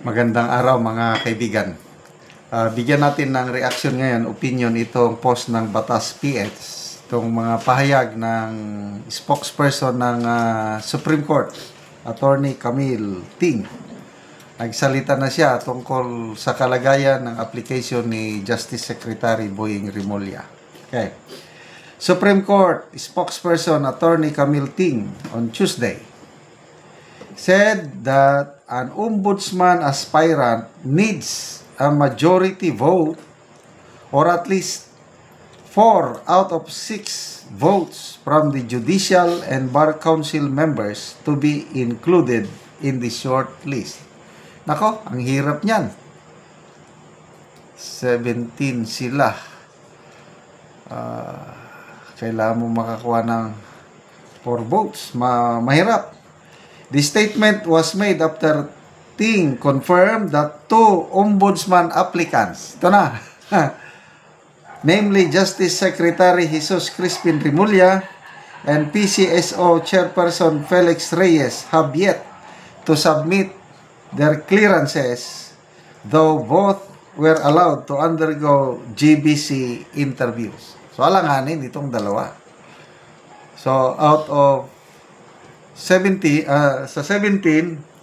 Magandang araw mga kaibigan. Bigyan natin ng reaction ngayon, opinion itong post ng Batas PH, itong mga pahayag ng spokesperson ng Supreme Court, Attorney Camille Ting. Nagsalita na siya tungkol sa kalagayan ng application ni Justice Secretary Boying Rimulya. Okay. Supreme Court spokesperson Attorney Camille Ting on Tuesday said that an ombudsman aspirant needs a majority vote or at least 4 out of 6 votes from the judicial and bar council members to be included in the short list. Nako, ang hirap niyan. 17 sila. Kailangan mo makakuha ng 4 votes. Mahirap. The statement was made after Ting confirmed that 2 ombudsman applicants, ito na, namely Justice Secretary Jesus Crispin Rimulya and PCSO Chairperson Felix Reyes, have yet to submit their clearances, though both were allowed to undergo GBC interviews. So, alanganin itong dalawa. So, out of 17, sa 17,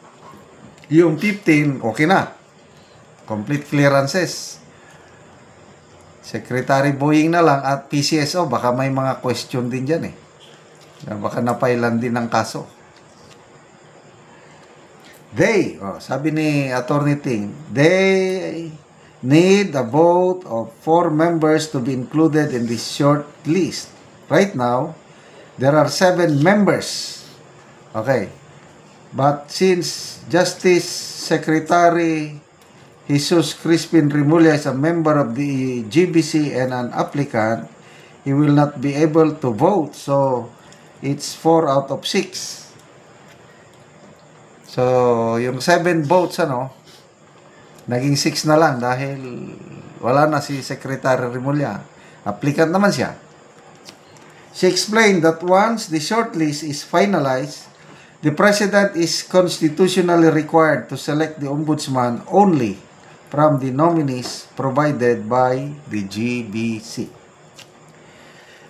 yung 15, okay na. Complete clearances. Secretary Boying na lang at PCSO, baka may mga question din dyan eh. Baka napailan din ng kaso. Sabi ni Attorney Ting, they need a vote of 4 members to be included in this short list. Right now, there are 7 members. Okay. But since Justice Secretary Jesus Crispin Rimulya is a member of the GBC and an applicant, he will not be able to vote. So, it's 4 out of 6. So, yung 7 votes, naging 6 na lang dahil wala na si Secretary Rimulya. Applicant naman siya. She explained that once the shortlist is finalized, the President is constitutionally required to select the Ombudsman only from the nominees provided by the GBC.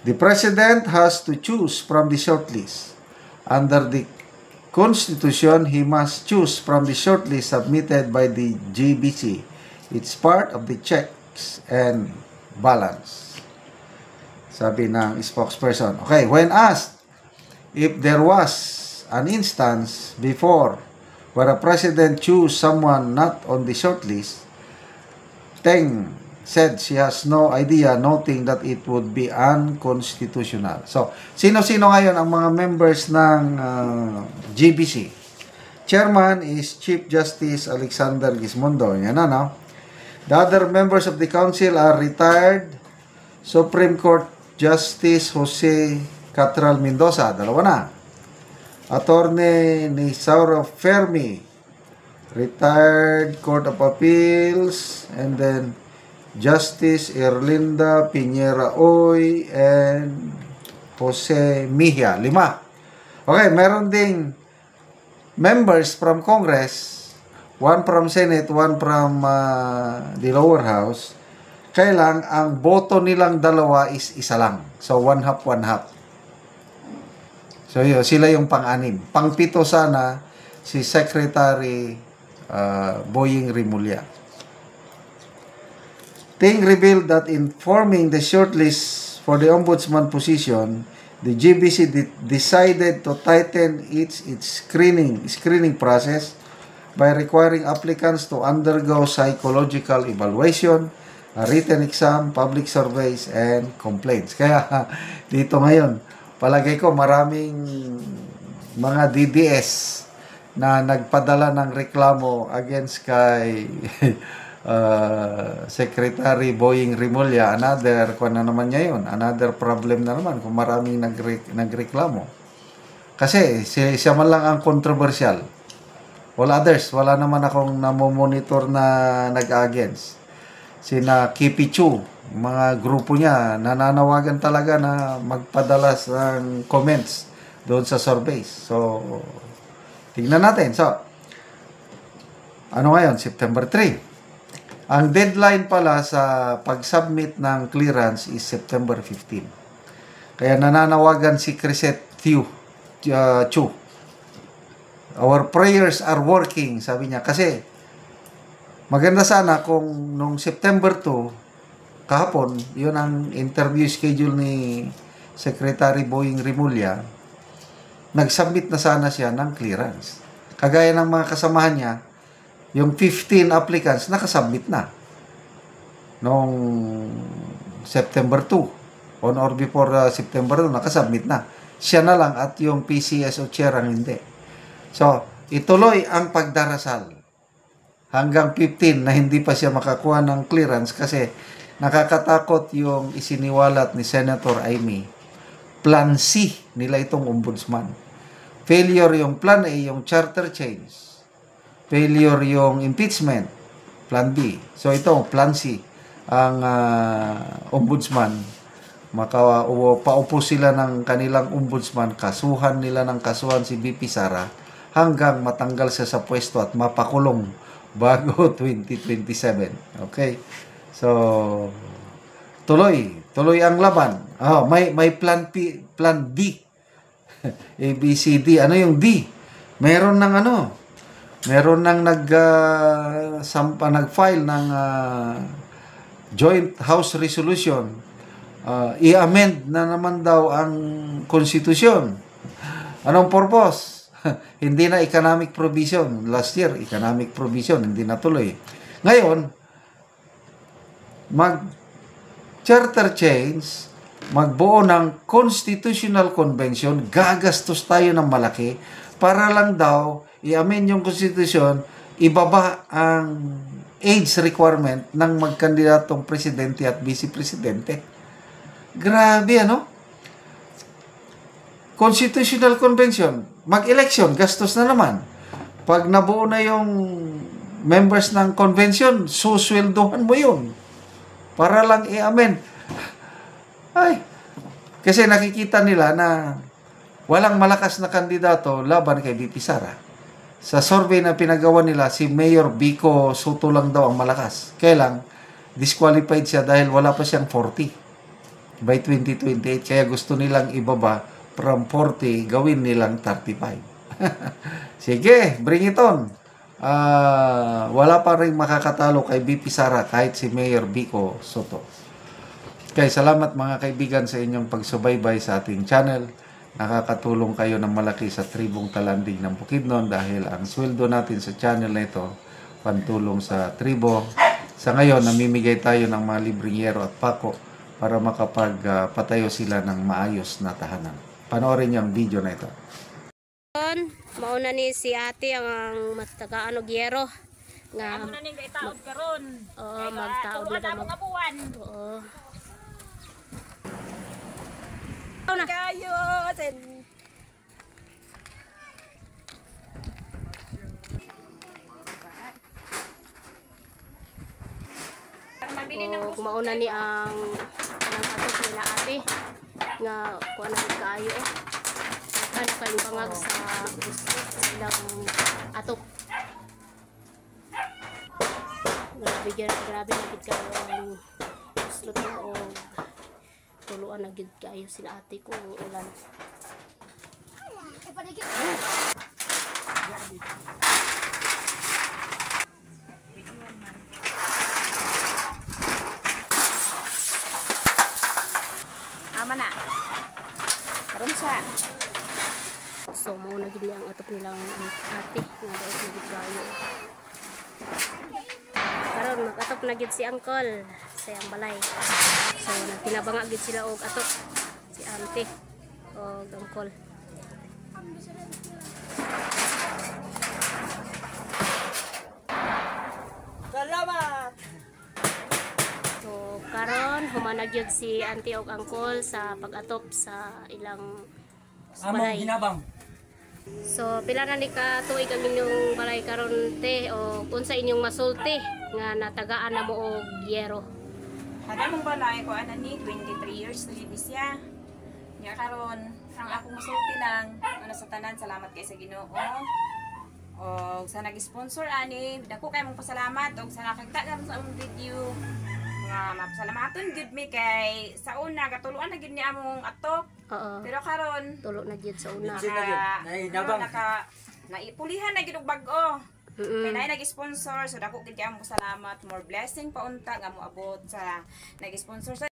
The President has to choose from the shortlist. Under the Constitution, he must choose from the shortlist submitted by the GBC. It's part of the checks and balance. Sabi ng spokesperson. Okay, when asked if there was an instance before where a president choose someone not on the shortlist, Teng said she has no idea, noting that it would be unconstitutional. So, sino-sino ngayon ang mga members ng GBC? Chairman is Chief Justice Alexander Gismondo. Yan na, no? The other members of the council are retired Supreme Court Justice Jose Catral Mendoza. Dalawa na. Attorney Nisauro Fermi, retired Court of Appeals, and then Justice Erlinda Piñera Oy and Jose Mejia. 5. Okay, meron ding members from Congress, 1 from Senate, 1 from the lower house. Kailang ang boto nilang dalawa is isa lang. So, 1/2, 1/2. So, yun, sila yung pang-6. Pang-7 sana, si Secretary Boying Rimulya. Ting revealed that in forming the shortlist for the ombudsman position, the GBC decided to tighten its screening process by requiring applicants to undergo psychological evaluation, a written exam, public surveys, and complaints. Kaya dito ngayon, palagay ko maraming mga DDS na nagpadala ng reklamo against kay Secretary Boying Rimulya. Another problem na naman kung maraming nagreklamo. Kasi siya man lang ang controversial. All others, wala naman akong namomonitor na nag-against. Sina Kipi Chu, mga grupo niya, nananawagan talaga na magpadala ng comments doon sa surveys. So, tignan natin. So, Ano ngayon? September 3. Ang deadline pala sa pag-submit ng clearance is September 15. Kaya nananawagan si Crisette Chu. Our prayers are working, sabi niya. Kasi maganda sana kung nung September 2, kahapon, yun ang interview schedule ni Secretary Boying Rimulya, nag-submit na sana siya ng clearance. Kagaya ng mga kasamahan niya, yung 15 applicants nakasubmit na noong September 2. On or before September 2, nakasubmit na. Siya na lang at yung PCSO chair ang hindi. So, ituloy ang pagdarasal hanggang 15 na hindi pa siya makakuha ng clearance kasi nakakatakot yung isiniwalat ni Senator Amy. Plan C nila itong ombudsman. Failure yung Plan A, yung charter change. Failure yung impeachment, Plan B. So ito, Plan C, ang ombudsman, paupo sila ng kanilang ombudsman, kasuhan nila ng kasuhan si BP Sara hanggang matanggal siya sa pwesto at mapakulong bago 2027. Okay? So, tuloy ang laban. May Plan P, Plan D. A, B, C, D. Ano yung D? Meron nang nag-file ng joint house resolution. I-amend na naman daw ang konstitusyon. Anong purpose? Hindi na economic provision. Last year, economic provision, hindi natuloy. Ngayon, mag-charter change, magbuo ng constitutional convention, gagastos tayo ng malaki para lang daw i-amend yung konstitusyon, ibaba ang age requirement ng magkandidatong presidente at vice-presidente. Grabe, ano? Constitutional Convention, mag-election, gastos na naman. Pag nabuo na yung members ng convention, susweldohan mo yun. Para lang i-amend. Ay, kasi nakikita nila na walang malakas na kandidato laban kay BP Sara. Sa survey na pinagawa nila, si Mayor Vico Soto lang daw ang malakas. Kaya lang, disqualified siya dahil wala pa siyang 40 by 2028. Kaya gusto nilang ibaba from 40, gawin nilang 35. Sige, bring it on. Wala pa rin makakatalo kay BP Sara kahit si Mayor Vico Soto. Kaya salamat mga kaibigan sa inyong pagsubaybay sa ating channel. Nakakatulong kayo ng malaki sa tribong Talanding ng Bukidnon dahil ang sweldo natin sa channel na ito, pantulong sa tribo. Sa ngayon, namimigay tayo ng mga libreng yero at pako para makapagpatayo sila ng maayos na tahanan. Panoorin niyo ang video na ito. Mauna ni si ate ang matagaano gyero nga ano na ning gaitaod karon. Magtaod na daw buwan. Oo. Kayo sen. Mauna ni ang atok nila ate nga kuan na kaayo ano kay bangag sa silang atok. Grabe na gid kayo ang slot na o tuluan na gid kayo sila ate ko ulan. Ama na. Karon siya. So mauna gid niya ang atok nilang ate nga daw na gid kayo. Karon mag-atok na gid si uncle sa iyang balay. So nagtinabanga gid sila og atok si auntie og uncle. Salamat. So karon humana gyud si auntie og uncle sa pag-atop sa ilang balay. So pila na ni ka tuig ang inyong balay karon te o unsa inyong masulti nga natagaan na mo og yero? Kada mong balay ko ana ni 23 years na gid siya. Nya karon ang akong masulti lang ano sa tanan salamat kay sa Ginoo. O sa nag-sponsor ani, dako kay mong pasalamat og sa nakakita karon sa among video. Nga mapasalamaton gud mi kay sa una katuluan na gid ni among atop. Oo. Pero karon Tulo na gyud sa una. naipulihan na gid og bag-o. Mm-mm. Kaya na nag-sponsor, so dako gid kay among salamat, more blessing paunta nga moabot sa nag-sponsor. So